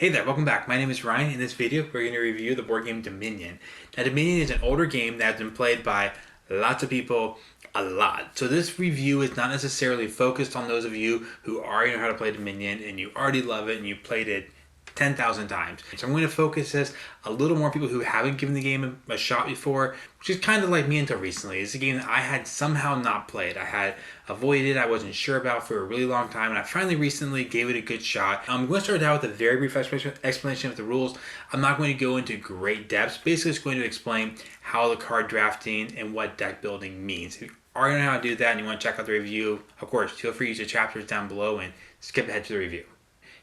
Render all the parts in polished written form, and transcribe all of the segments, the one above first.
Hey there, welcome back. My name is Ryan. In this video, we're going to review the board game Dominion. Now, Dominion is an older game that has been played by lots of people a lot. So this review is not necessarily focused on those of you who already know how to play Dominion and you already love it and you played it 10,000 times. So I'm going to focus this a little more people who haven't given the game a shot before, which is kind of like me until recently. It's a game that I had somehow not played. I had avoided, I wasn't sure about for a really long time, and I finally recently gave it a good shot. I'm going to start out with a very brief explanation of the rules. I'm not going to go into great depths. Basically, it's going to explain how the card drafting and what deck building means. If you already know how to do that and you want to check out the review, of course, feel free to use the chapters down below and skip ahead to the review.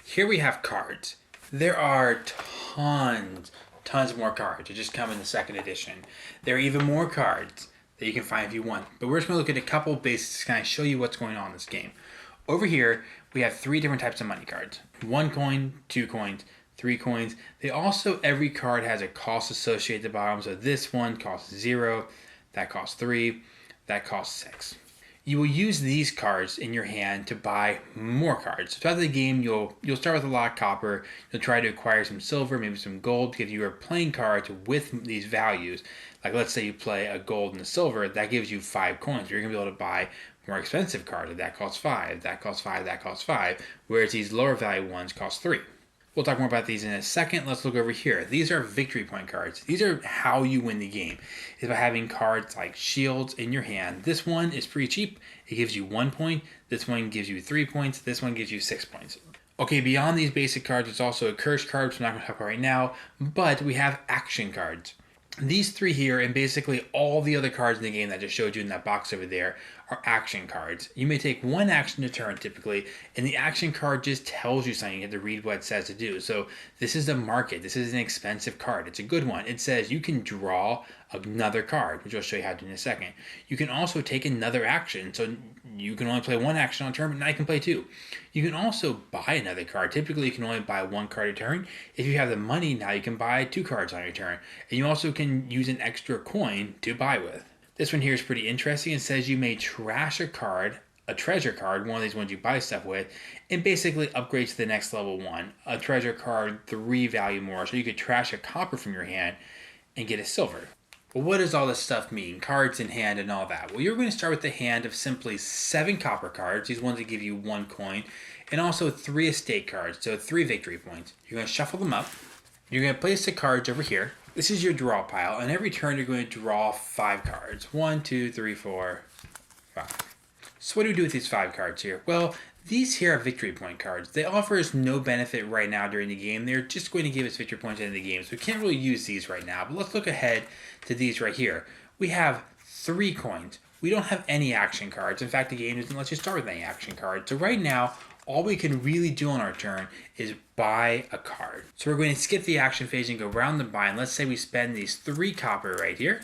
Here we have cards. There are tons more cards that just come in the second edition. There are even more cards that you can find if you want. But we're just going to look at a couple of basics to kind of show you what's going on in this game. Over here, we have three different types of money cards. 1 coin, 2 coins, 3 coins. They also, every card has a cost associated at the bottom. So this one costs 0, that costs 3, that costs 6. You will use these cards in your hand to buy more cards. Throughout the game, you'll start with a lot of copper. You'll try to acquire some silver, maybe some gold, because you are playing cards with these values. Like let's say you play a gold and a silver, that gives you 5 coins. You're going to be able to buy more expensive cards. That costs 5, that costs 5, that costs 5. Whereas these lower value ones cost 3. We'll talk more about these in a second. Let's look over here. These are victory point cards. These are how you win the game. It's by having cards like shields in your hand. This one is pretty cheap. It gives you 1 point. This one gives you 3 points. This one gives you 6 points. Okay, beyond these basic cards, there's also a curse card, which I'm not going to talk about right now, but we have action cards. These three here, and basically all the other cards in the game that I just showed you in that box over there, are action cards. You may take one action a turn typically, and the action card just tells you something. You have to read what it says to do. So this is a market. This is an expensive card. It's a good one. It says you can draw another card, which I'll show you how to do in a second. You can also take another action. So you can only play one action on a turn, but now you can play 2. You can also buy another card. Typically, you can only buy 1 card a turn. If you have the money, now you can buy 2 cards on your turn. And you also can use an extra coin to buy with. This one here is pretty interesting. It says you may trash a card, a treasure card, one of these ones you buy stuff with, and basically upgrade to the next level 1. A treasure card, 3 value more. So you could trash a copper from your hand and get a silver. Well, what does all this stuff mean? Cards in hand and all that. Well, you're going to start with the hand of simply 7 copper cards. These ones that give you 1 coin. And also 3 estate cards, so 3 victory points. You're going to shuffle them up. You're going to place the cards over here. This is your draw pile. And every turn, you're going to draw 5 cards. 1, 2, 3, 4, 5. So what do we do with these 5 cards here? Well, these here are victory point cards. They offer us no benefit right now during the game. They're just going to give us victory points at the end of the game. So we can't really use these right now. But let's look ahead to these right here. We have 3 coins. We don't have any action cards. In fact, the game doesn't let you start with any action cards. So right now, all we can really do on our turn is buy a card. So we're going to skip the action phase and go around the buy. And let's say we spend these 3 copper right here.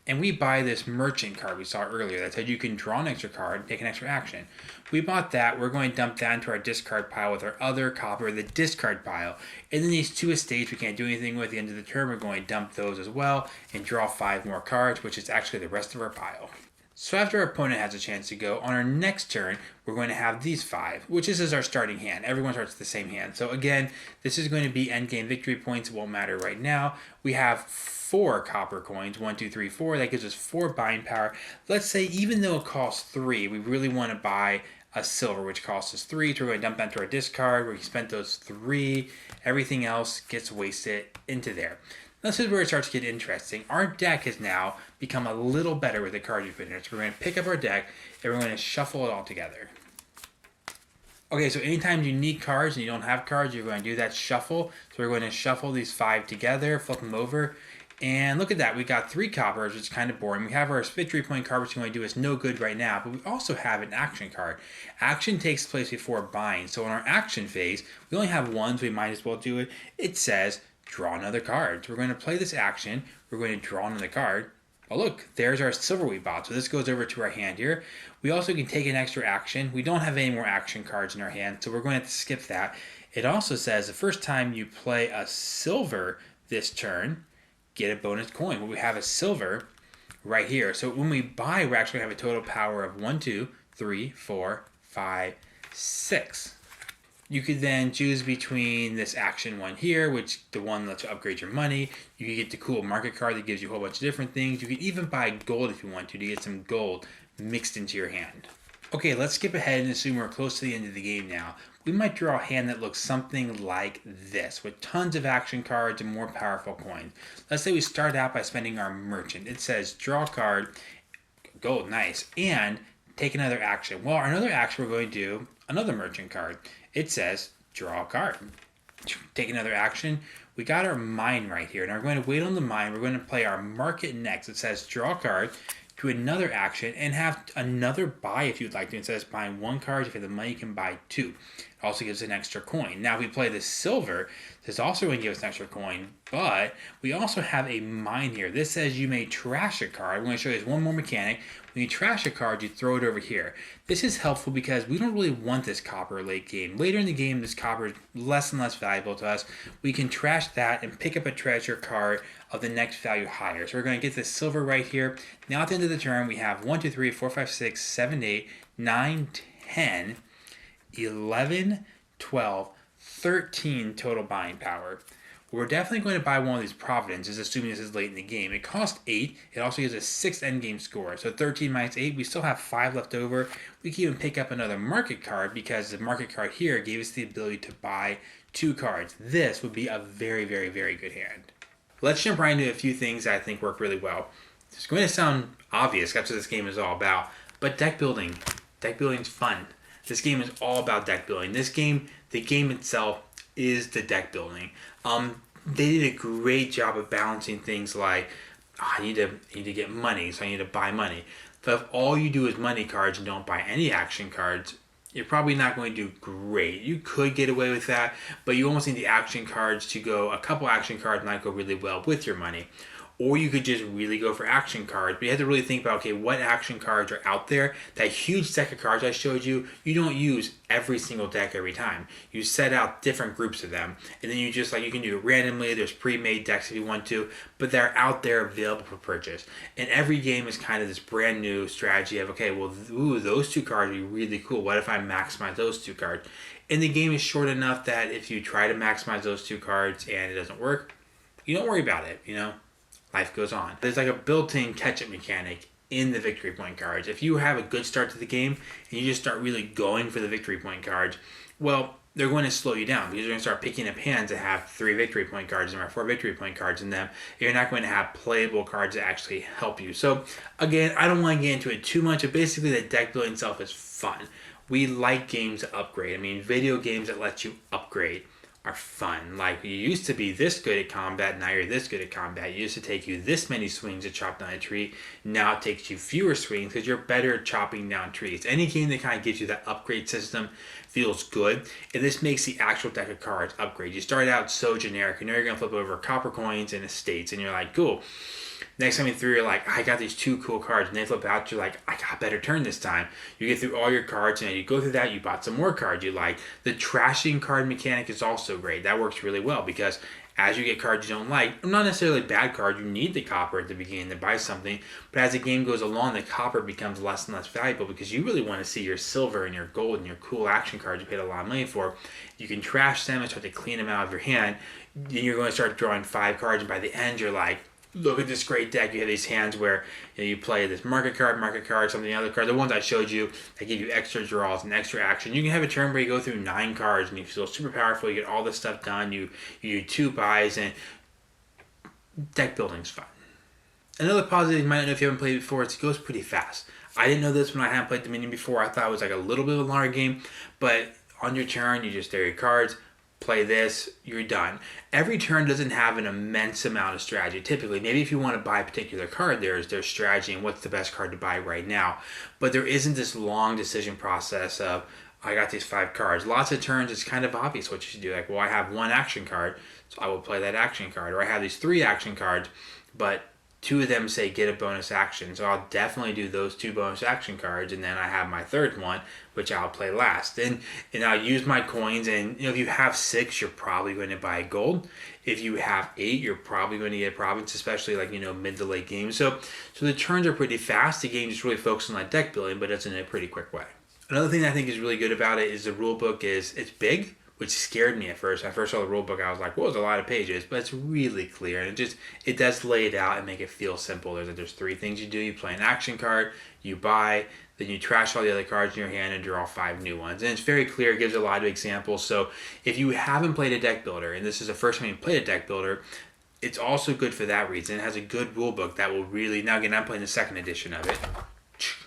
And we buy this merchant card we saw earlier that said you can draw an extra card, take an extra action. We bought that. We're going to dump that into our discard pile with our other copper, the discard pile. And then these 2 estates we can't do anything with. At the end of the turn, we're going to dump those as well and draw 5 more cards, which is actually the rest of our pile. So after our opponent has a chance to go, on our next turn, we're going to have these 5, which is our starting hand. Everyone starts with the same hand. So again, this is going to be endgame victory points. It won't matter right now. We have 4 copper coins, 1, 2, 3, 4. That gives us 4 buying power. Let's say even though it costs 3, we really want to buy a silver, which costs us 3. So we're going to dump that into our discard where we spent those 3. Everything else gets wasted into there. This is where it starts to get interesting. Our deck has now become a little better with the cards we put in there. So we're going to pick up our deck and we're going to shuffle it all together. Okay, so anytime you need cards and you don't have cards, you're going to do that shuffle. So we're going to shuffle these 5 together, flip them over. And look at that, we got 3 coppers, which is kind of boring. We have our victory point card, which is going to do us no good right now, but we also have an action card. Action takes place before buying. So in our action phase, we only have 1, so we might as well do it. It says, draw another card. So we're going to play this action. We're going to draw another card. Oh look, there's our silver we bought. So this goes over to our hand here. We also can take an extra action. We don't have any more action cards in our hand, so we're going to have to skip that. It also says the first time you play a silver this turn, get a bonus coin. Well, we have a silver right here. So when we buy, we actually have a total power of 1, 2, 3, 4, 5, 6. You could then choose between this action one here, which the one lets you upgrade your money. You could get the cool market card that gives you a whole bunch of different things. You could even buy gold if you want to get some gold mixed into your hand. Okay, let's skip ahead and assume we're close to the end of the game now. We might draw a hand that looks something like this, with tons of action cards and more powerful coins. Let's say we start out by spending our merchant. It says draw a card, gold, nice, and take another action. Well, another action we're going to do another merchant card. It says draw a card. Take another action. We got our mine right here. Now we're going to wait on the mine. We're going to play our market next. It says draw a card, do another action, and have another buy if you'd like to. It says buying one card. If you have the money, you can buy two. It also gives an extra coin. Now if we play the silver, this is also going to give us an extra coin, but we also have a mine here. This says you may trash a card. I'm going to show you this one more mechanic. When you trash a card, you throw it over here. This is helpful because we don't really want this copper late game. Later in the game, this copper is less and less valuable to us. We can trash that and pick up a treasure card of the next value higher. So we're going to get this silver right here. Now at the end of the turn, we have 1, 2, 3, 4, 5, 6, 7, 8, 9, 10, 11, 12, 13 total buying power. We're definitely going to buy one of these Providences, assuming this is late in the game. It costs 8. It also gives us 6 endgame score. So 13 minus 8, we still have 5 left over. We can even pick up another market card because the market card here gave us the ability to buy 2 cards. This would be a very, very, very good hand. Let's jump right into a few things that I think work really well. It's going to sound obvious, that's what this game is all about. But deck building. Deck building is fun. This game is all about deck building. This game, the game itself, is the deck building. They did a great job of balancing things like, I need to get money, so I need to buy money. But if all you do is money cards and don't buy any action cards, you're probably not going to do great. You could get away with that, but you almost need the action cards to go, a couple action cards might go really well with your money. Or you could just really go for action cards. But you have to really think about, okay, what action cards are out there? That huge deck of cards I showed you, you don't use every single deck every time. You set out different groups of them. And then you just, like, you can do it randomly. There's pre-made decks if you want to. But they're out there available for purchase. And every game is kind of this brand new strategy of, okay, well, ooh, those 2 cards would be really cool. What if I maximize those 2 cards? And the game is short enough that if you try to maximize those 2 cards and it doesn't work, you don't worry about it, you know? Life goes on. There's like a built-in catch-up mechanic in the victory point cards. If you have a good start to the game and you just start really going for the victory point cards, well, they're going to slow you down because you're going to start picking up hands that have 3 victory point cards and 4 victory point cards in them. You're not going to have playable cards that actually help you. So again, I don't want to get into it too much, but basically the deck building itself is fun. We like games to upgrade. I mean, video games that let you upgrade are fun. Like, you used to be this good at combat, now you're this good at combat. It used to take you this many swings to chop down a tree, now it takes you fewer swings because you're better at chopping down trees. Any game that kind of gives you that upgrade system feels good, and this makes the actual deck of cards upgrade. You start out so generic, you know you're going to flip over copper coins and estates, and you're like, cool. Next time you through, you're like, I got these 2 cool cards. And they flip out, you're like, I got a better turn this time. You get through all your cards, and you go through that, you bought some more cards you like. The trashing card mechanic is also great. That works really well because as you get cards you don't like, not necessarily bad cards, you need the copper at the beginning to buy something, but as the game goes along, the copper becomes less and less valuable because you really want to see your silver and your gold and your cool action cards you paid a lot of money for. You can trash them and start to clean them out of your hand. Then you're going to start drawing 5 cards, and by the end you're like, look at this great deck. You have these hands where you play this market card, something other card. The ones I showed you that give you extra draws and extra action. You can have a turn where you go through 9 cards and you feel super powerful. You get all this stuff done. You do 2 buys, and deck building's fun. Another positive, you might not know if you haven't played it before, it goes pretty fast. I didn't know this when I hadn't played Dominion before. I thought it was like a little bit of a longer game, but on your turn, you just stare your cards, play this, you're done. Every turn doesn't have an immense amount of strategy. Typically, maybe if you want to buy a particular card, there's strategy and what's the best card to buy right now. But there isn't this long decision process of, I got these 5 cards. Lots of turns, it's kind of obvious what you should do. Like, well, I have 1 action card, so I will play that action card. Or I have these 3 action cards, but 2 of them say get a bonus action. So I'll definitely do those 2 bonus action cards, and then I have my 3rd one, which I'll play last. And I'll use my coins, and if you have 6, you're probably going to buy gold. If you have 8, you're probably going to get province, especially like, mid to late game. So the turns are pretty fast. The game just really focuses on that deck building, but it's in a pretty quick way. Another thing I think is really good about it is the rule book it's big, which scared me at first. When I first saw the rule book, I was like, "Whoa, there's a lot of pages," but it's really clear, and it does lay it out and make it feel simple. There's 3 things you do: you play an action card, you buy, then you trash all the other cards in your hand and draw 5 new ones. And it's very clear. It gives a lot of examples. So if you haven't played a deck builder, and this is the first time you played a deck builder, it's also good for that reason. It has a good rule book that will really, now again, I'm playing the second edition of it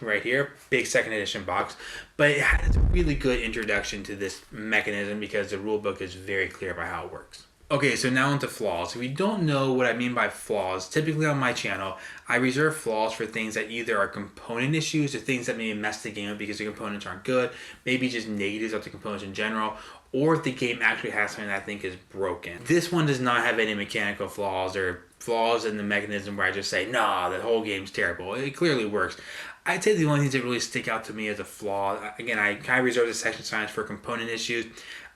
right here, big second edition box, but it has a really good introduction to this mechanism because the rule book is very clear about how it works. Okay, so now into flaws. If you don't know what I mean by flaws, typically on my channel, I reserve flaws for things that either are component issues or things that maybe mess the game up because the components aren't good, maybe just negatives of the components in general, or if the game actually has something that I think is broken. This one does not have any mechanical flaws or flaws in the mechanism where I just say, nah, the whole game's terrible. It clearly works. I'd say the only things that really stick out to me as a flaw, again, I kind of reserve the section signs for component issues.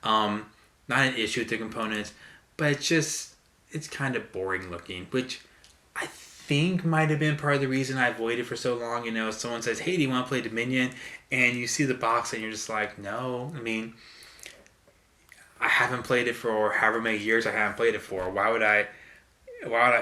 Not an issue with the components, but it's kind of boring looking, which I think might have been part of the reason I avoided for so long. You know, if someone says, hey, do you want to play Dominion? And you see the box and you're just like, no. I mean, I haven't played it for however many years I haven't played it for. Why would I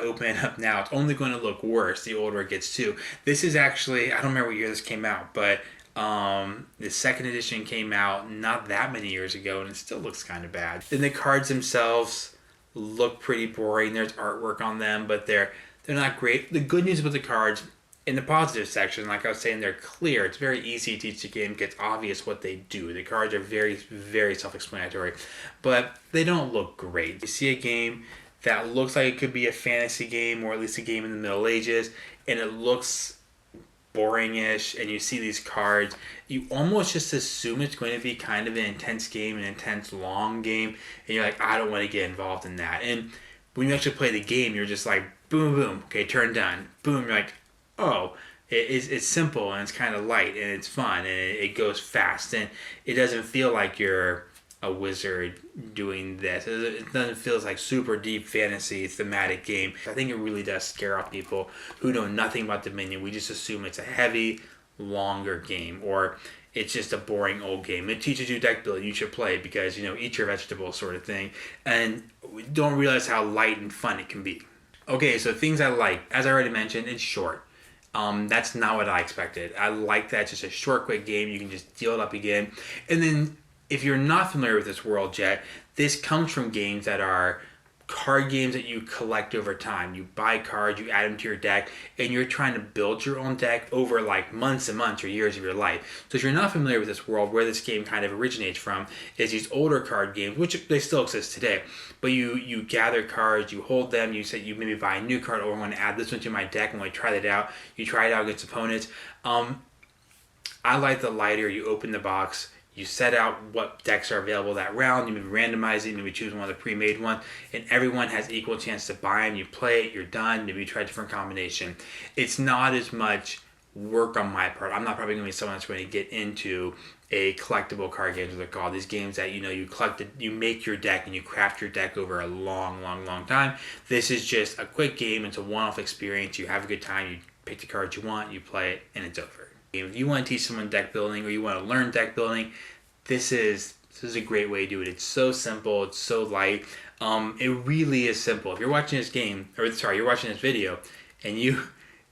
open it up now? It's only going to look worse the older it gets too. This is actually, I don't remember what year this came out, but the second edition came out not that many years ago and it still looks kind of bad. Then the cards themselves look pretty boring. There's artwork on them, but they're not great. The good news about the cards, in the positive section, like I was saying, they're clear. It's very easy to teach the game. It gets obvious what they do. The cards are very, very self-explanatory, but they don't look great. You see a game that looks like it could be a fantasy game or at least a game in the Middle Ages, and it looks boring-ish, and you see these cards, you almost just assume it's going to be kind of an intense game, an intense long game, and you're like, I don't want to get involved in that. And when you actually play the game, you're just like, boom, boom, okay, turn done. Boom, you're like, oh, it's simple and it's kind of light and it's fun and it goes fast and it doesn't feel like you're a wizard doing this. It doesn't feel like super deep fantasy thematic game. I think it really does scare off people who know nothing about Dominion. We just assume it's a heavy, longer game or it's just a boring old game. It teaches you deck building. You should play because, you know, eat your vegetables sort of thing. And we don't realize how light and fun it can be. Okay, so things I like. As I already mentioned, it's short. That's not what I expected. I like that it's just a short, quick game. You can just deal it up again. And then if you're not familiar with this world yet, this comes from games that are card games that you collect over time. You buy cards, you add them to your deck, and you're trying to build your own deck over like months and months or years of your life. So if you're not familiar with this world, where this game kind of originates from is these older card games, which they still exist today. But you gather cards, you hold them, you say you maybe buy a new card, or I want to add this one to my deck and want to try that out. You try it out against opponents. I like the lighter. You open the box, you set out what decks are available that round, you maybe randomize it, maybe choose one of the pre-made ones, and everyone has equal chance to buy them. You play it, you're done, maybe you try a different combination. It's not as much work on my part. I'm not probably going to be someone that's going to get into a collectible card games, as they're called. These games that, you know, you make your deck and you craft your deck over a long time. This is just a quick game. It's a one-off experience. You have a good time, you pick the cards you want, you play it, and it's over. If you want to teach someone deck building or you want to learn deck building, this is a great way to do it. It's so simple. It's so light. It really is simple. If you're watching this you're watching this video, and you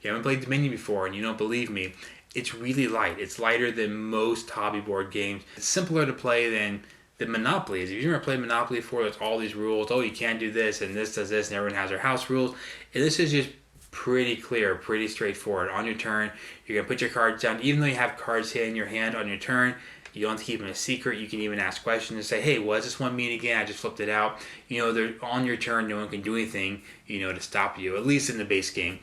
haven't played Dominion before and you don't believe me, it's really light. It's lighter than most hobby board games. It's simpler to play than Monopoly is. If you've never played Monopoly before, there's all these rules. Oh, you can't do this, and this does this, and everyone has their house rules. And this is just pretty clear, pretty straightforward. On your turn, you're going to put your cards down. Even though you have cards in your hand on your turn, you don't have to keep them a secret. You can even ask questions and say, hey, what does this one mean again? I just flipped it out. You know, they're on your turn. No one can do anything, you know, to stop you, at least in the base game.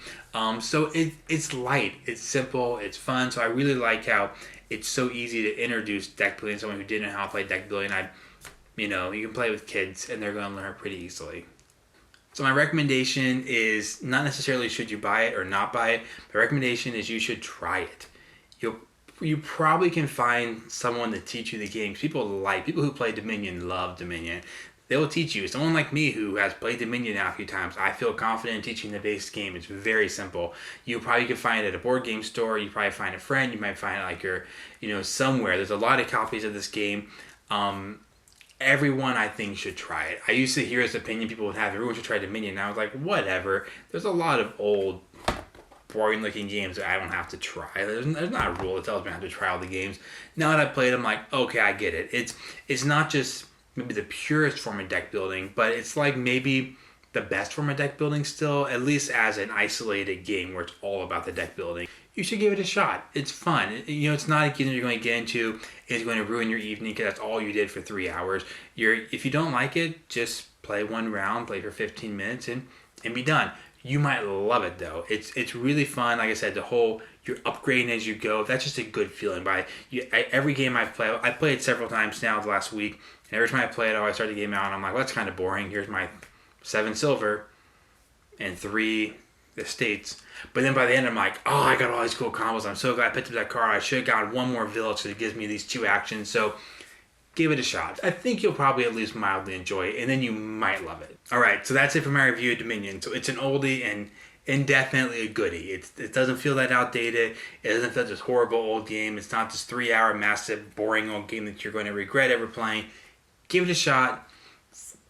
So it's light. It's simple. It's fun. So I really like how it's so easy to introduce deck building to someone who didn't know how to play deck building. You can play with kids, and they're going to learn pretty easily. So my recommendation is not necessarily should you buy it or not buy it. My recommendation is you should try it. You probably can find someone to teach you the game. People who play Dominion love Dominion. They will teach you. Someone like me who has played Dominion now a few times, I feel confident in teaching the base game. It's very simple. You probably can find it at a board game store. You probably find a friend. You might find it like you're, somewhere. There's a lot of copies of this game. everyone I think should try it. I used to hear this opinion people would have, everyone should try Dominion. And I was like, whatever. There's a lot of old, boring looking games that I don't have to try. There's not a rule that tells me I have to try all the games. Now that I've played them, I'm like, okay, I get it. It's not just maybe the purest form of deck building, but it's like maybe the best form of deck building still, at least as an isolated game where it's all about the deck building. You should give it a shot. It's fun. It's not a game that you're going to get into. It's going to ruin your evening because that's all you did for 3 hours. If you don't like it, just play one round, play for 15 minutes, and be done. You might love it though. It's really fun. Like I said, you're upgrading as you go. That's just a good feeling. Every game I've played several times now the last week, and every time I play it, I start the game out and I'm like, well, that's kind of boring. Here's my 7 silver and 3 estates. But then by the end, I'm like, oh, I got all these cool combos. I'm so glad I picked up that card. I should have gotten one more village so it gives me these 2 actions. So give it a shot. I think you'll probably at least mildly enjoy it, and then you might love it. All right, so that's it for my review of Dominion. So it's an oldie and definitely a goodie. It doesn't feel that outdated. It doesn't feel like this horrible old game. It's not this 3-hour, massive, boring old game that you're going to regret ever playing. Give it a shot.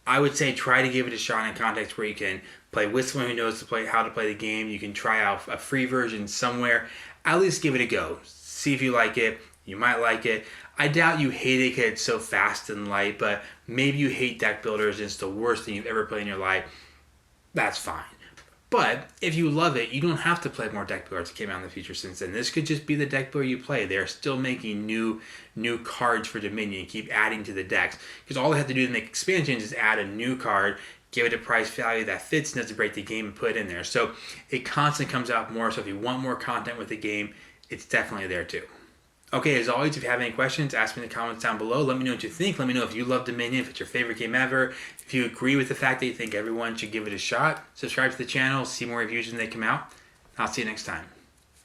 I would say try to give it a shot in a context where you can play with someone who knows how to play the game. You can try out a free version somewhere. At least give it a go. See if you like it. You might like it. I doubt you hate it because it's so fast and light, but maybe you hate deck builders and it's the worst thing you've ever played in your life. That's fine. But if you love it, you don't have to play more deck builders that came out in the future since then. This could just be the deck builder you play. They're still making new cards for Dominion, keep adding to the decks. Because all they have to do to make expansions is add a new card, give it a price value that fits and doesn't break the game, and put it in there. So it constantly comes out more. So if you want more content with the game, it's definitely there too. Okay, as always, if you have any questions, ask me in the comments down below. Let me know what you think. Let me know if you love Dominion, if it's your favorite game ever. If you agree with the fact that you think everyone should give it a shot, subscribe to the channel, see more reviews when they come out. I'll see you next time.